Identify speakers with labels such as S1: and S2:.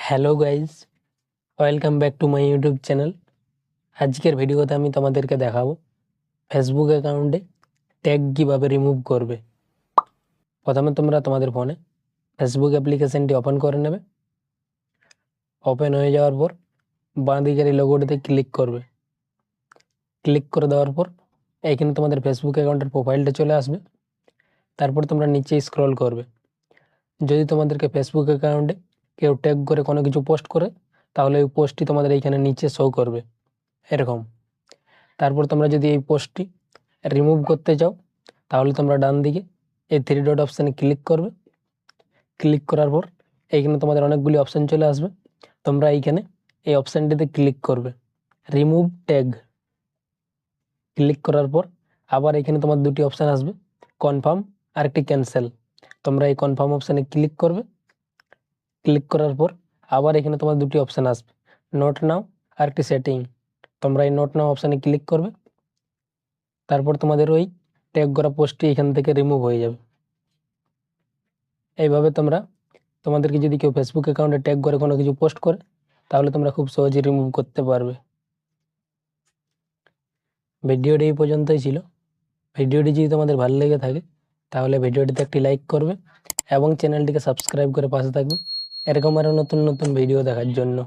S1: Hello guys, welcome back to my YouTube channel. আজকের ভিডিওতে আমি তোমাদেরকে দেখাবো ফেসবুক অ্যাকাউন্টে ট্যাগ কীভাবে রিমুভ করবে। প্রথমে তোমরা তোমাদের ফোনে ফেসবুক অ্যাপ্লিকেশনটি ওপেন করে নেবে। ওপেন হয়ে যাওয়ার পর বাঁ দিকের এই লোগোটিতে ক্লিক করবে। ক্লিক করে দেওয়ার পর এখানে তোমাদের ফেসবুক অ্যাকাউন্টের প্রোফাইলটা চলে আসবে। তারপর তোমরা নিচে স্ক্রল করবে। যদি তোমাদেরকে ফেসবুক অ্যাকাউন্টে কেউ ট্যাগ করে কোনো কিছু পোস্ট করে, তাহলে ওই পোস্টটি তোমাদের এইখানে নিচে শো করবে এরকম। তারপর তোমরা যদি এই পোস্টটি রিমুভ করতে চাও, তাহলে তোমরা ডান দিকে এই 3 ডট অপশানে ক্লিক করবে। ক্লিক করার পর এইখানে তোমাদের অনেকগুলি অপশান চলে আসবে। তোমরা এইখানে এই অপশানটিতে ক্লিক করবে, রিমুভ ট্যাগ। ক্লিক করার পর আবার এখানে তোমার দুটি অপশান আসবে, কনফার্ম আর একটি ক্যান্সেল। তোমরা এই কনফার্ম অপশানে ক্লিক করবে। ক্লিক করার পর আবার এখানে তোমার দুটি অপশান আসবে, নোট নাও আর একটি সেটিং। তোমরা এই নোট নাও অপশানে ক্লিক করবে। তারপর তোমাদের ওই ট্যাগ করা পোস্টটি এখান থেকে রিমুভ হয়ে যাবে। এইভাবে তোমাদেরকে যদি কেউ ফেসবুক অ্যাকাউন্টে ট্যাগ করে কোনো কিছু পোস্ট করে, তাহলে তোমরা খুব সহজে রিমুভ করতে পারবে। ভিডিওটি এই পর্যন্তই ছিল। ভিডিওটি যদি তোমাদের ভালো লেগে থাকে, তাহলে ভিডিওটিতে একটি লাইক করবে এবং চ্যানেলটিকে সাবস্ক্রাইব করে পাশে থাকবে এরকম আরও নতুন নতুন ভিডিও দেখার জন্য।